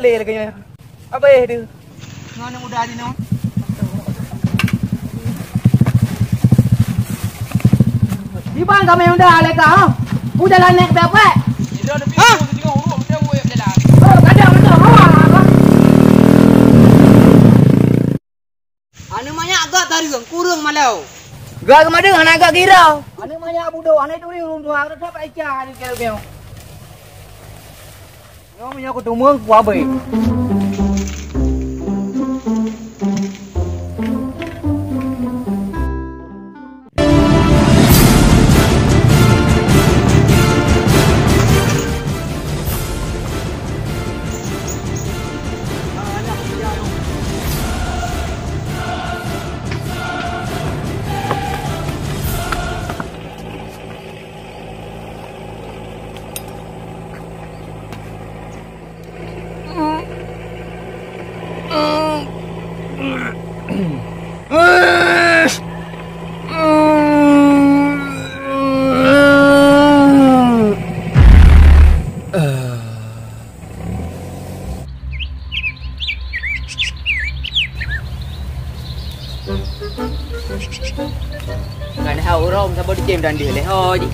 boleh lagi. Apa dia? Ngon muda ni no. Di bang kami udah leka ha. Udah lah naik berapa? Dia ada pintu tengok urut dia buat jalan. Oh, kadang betul awak. Anu banyak agak tarik kurang malau. Gak kemana anak agak kira. Anu banyak budak anak tu ni urung tua ada apa aja ni kau. Nó mới có tụi mướn qua bì. Kan hau rom sa body game dan dia le ho ji.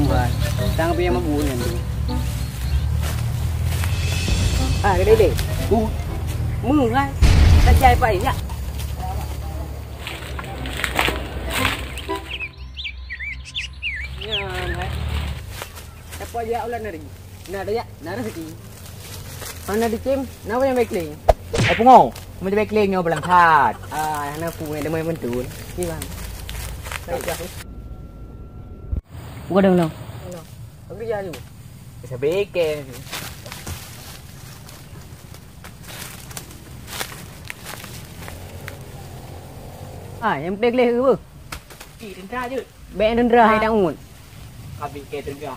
Ban. Tang pi ma bu ni. Cái đây để. Mưa ngay. Ta chạy phải nhá. Apa dia ulan nari? Nada ya, nada sikit. Mana di tim? Napa yang baik lagi? Pungo. Mình đi lên nhau bằng thạt nó phụ này để mấy mình tuổi đi bằng có đâu đâu không biết ra gì sẽ bé kè em đi lên ư chỉ đến ra chứ bé đến ra hay đang nguồn bị kè đến ra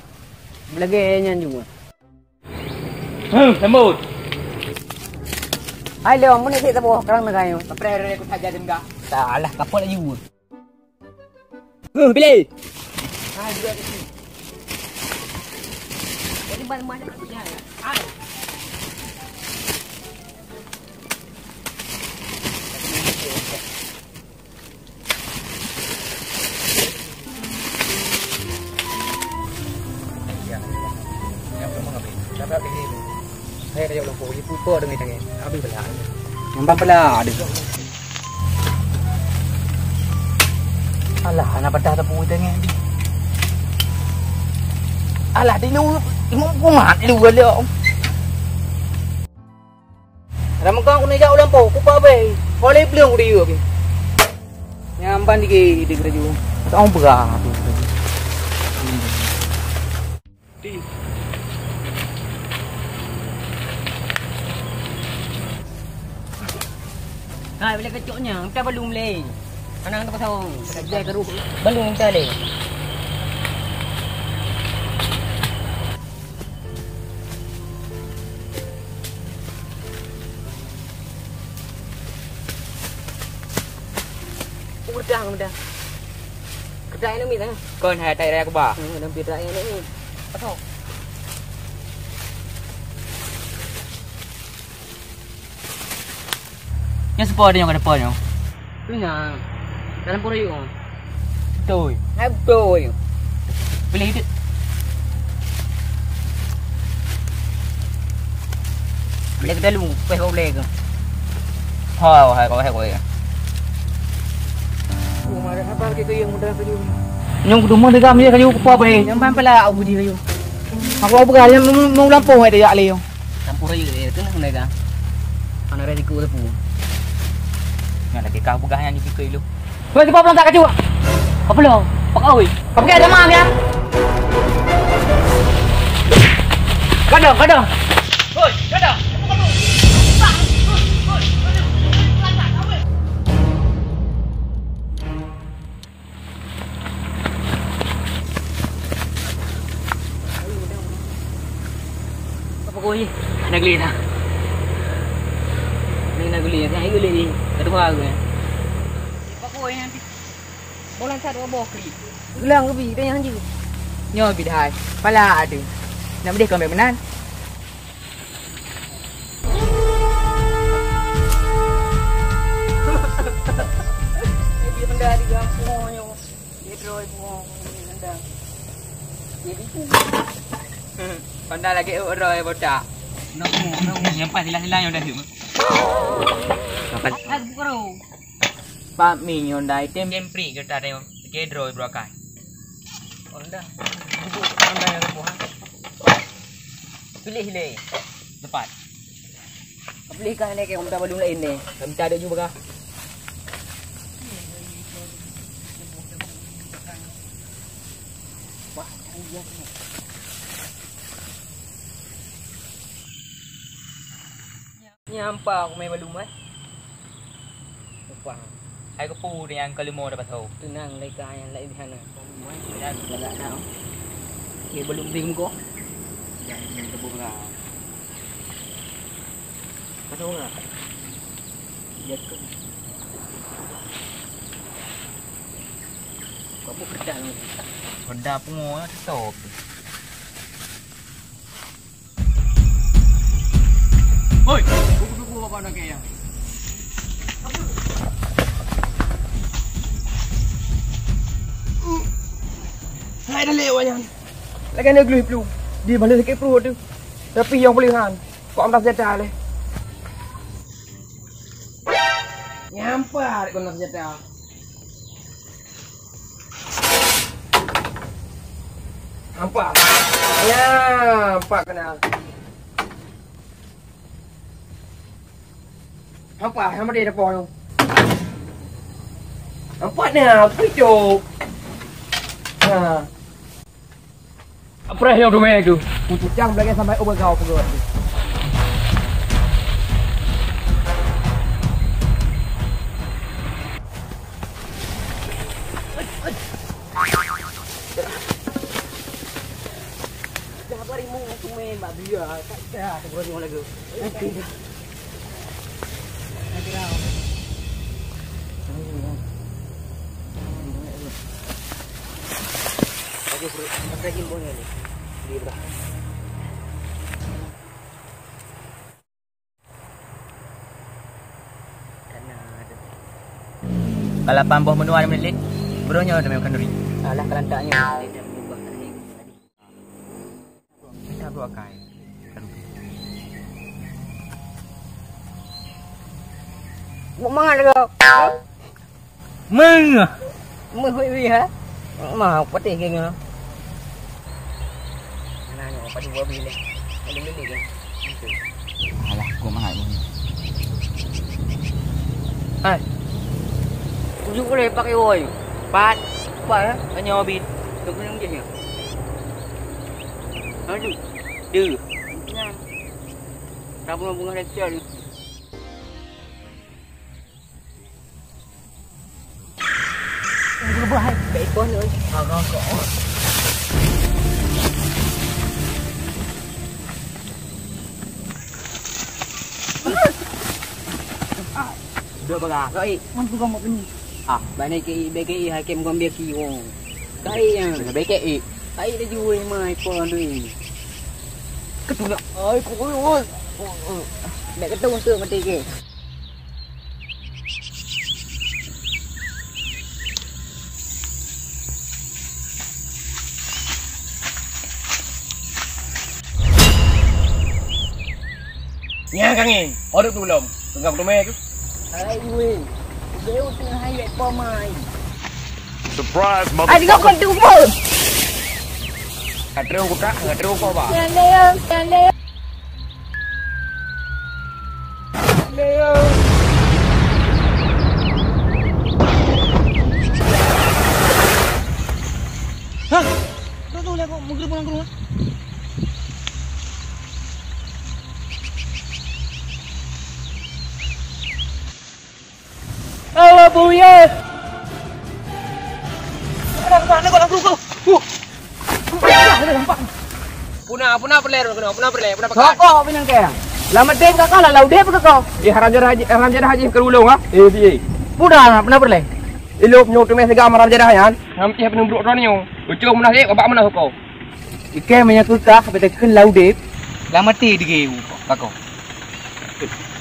lagi nyan juga semut Ay, Leon, muna kita po kerang na kayo. Paprere ko saja din ka. Salah, kapol ayo. Pilih. Ay, dua di sini. Jadi mana aku ya. Ay. Saya ada yang lupa, ibu pun dengan tangan. Habis belah. Nampak belah ada. Alah, anak pedah tepu tangan. Alah, dia lu imam kumat lu dia. Ramai kau ni jauh lampu, kupa be. Boleh belum dia ke? Nyampan di kerja. Tahu berapa tu. Di Hai, bila kecoknya, kita belum leh. Anak tu pasal kerja keruk belum kita leh. Udah. Kedai ni minta. Kon hai tai ra ko ba. Dalam kedai ni. Pasal Yang sepuluh ada yang ada apa ni? Tu yang dalam pura you. Betul. Betul. Boleh hidup. Boleh kita lu, boleh ke? Hai kau. Ada apa kita yang mudah kayu? Yang kedua mana kami kayu apa be? Yang pala aku di kayu. Aku berkali mau lampau ada ya leo. Lampau kayu itu nak naik kan? Anak ready ku tu. Yang lagi kau bukan yang dipikir lu. Kau cepat pulang tak kacau. Apa belum? Pak oi. Kau pergi ada mana ya? Kadang. Oi, kadang. Apa kau ni? Nak geli dah. Nak geli, saya geli ni. Kedua aku. Apa kau ni nanti? Bolan satu boh keli. Gelang lebih dia yang je. Nyo bidai. Pala ada. Nak beli kau menan. dah di kampung yo. Dia droi buang anda. Jadi tu. Pandai lagi droi botak. Nak nyampai sila-sila yang dah hidup. Apa? Aku karo. Pak mi Hyundai tem free kita ada ke droi brokai. Anda. Anda yang buang. Pilih ni. Tepat. Pilih kan ni ke kita balung lain ni. Kita ada juga. Nyampa aku main balum Upang. Hai kepu dengan kelima dapat tahu. Tenang leka yang lain di sana. Dah agak dah. Okey balum ding ko. Jangan tebu lah. Tahu enggak? Ya ke. Kamu kerja ni. Kerja pengolah stop. Oi, buku apa nak kaya? Hai dah lewat yang. Lagi nak glue blue. Dia balik ke pro tu. Tapi yang pilihan. Kau ambil senjata le. Nyampa kau nak senjata. Nampak? Ya, nampak kenal. Nampak? Sama dia depan tu. Nampak ni, hidup. Ha. Apa yang tu main tu? Untuk jam lagi sampai overgau perut. Dah bari mu tu main mak dia. Tak dah terus lagi. Nanti dah. Lagi boleh ni. Libra. Kalau pamboh menua menit, bronya ada makan duri. Alah kelantaknya dia dah berubah tadi. Kita dua kai. Mau mangan ke? Meng. Meng hui ha. Mau patih ke ngah. Apa dua bilik. Ada bilik ke? Alah, gua mahal ni. Hai. Tujuh boleh pakai oi. Pat. Apa ya? Hanya obit. Tu kena je ni. Aduh. Deh. Nah. Tak bunga lecture ni. Berubah hai. Baik pun oi. Agak kok. Dua baga. Kai, mampu kamu ni. Ah, banai BKI hakim kau biar kiwong. Kai yang BKI. Kai dah jual mai pon ni. Ketua. Ai, koi. Nak ketua tu mati ke. Nya kangin, order tu belum. Tengah tu mai tu. Hai weh. Dia tengah highway pamai. Surprise mother. Ai kau tu mo. Katru ko tak, katru ko ba? Yan leo. Leo. Hah? Tu lah kau mungkin pulang ke rumah. Alah buya. Mana kau langsung kau? Ada nampak. Puna peler pakai. Kau pinang ke? Lama dek kau lah lau dek kau. Raja haji ke ulung ah. Piye. Puna peler. Ilok nyok tu mes segam raja dah yan. Nampi penung brok ni yo. Ucung menah dek babak menah kau. Ike menyakutah betul lau dek. Lama ti digeu kau.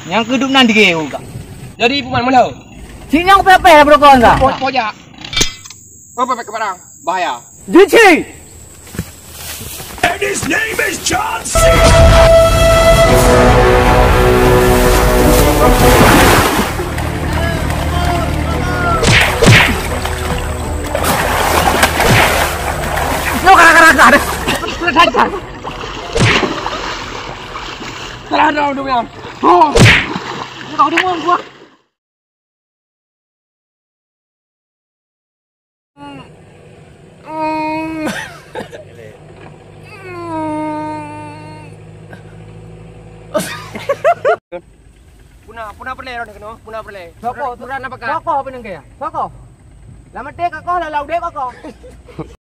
Yang kedua nan digeu kau. Jadi puman menah. Sini aku pepe lah berokok enggak? Pojak. Oh, pepe ke barang. Bahaya. Jici! And his name is John C. Lo kakak-kakak. Salah dah udah biar. Oh. Kau di muang gua. Punah perle ron keno. Punah perle. Soko, Turan apa kan? Soko apa nang kaya? Soko. Lama dek aku, lalau dek aku.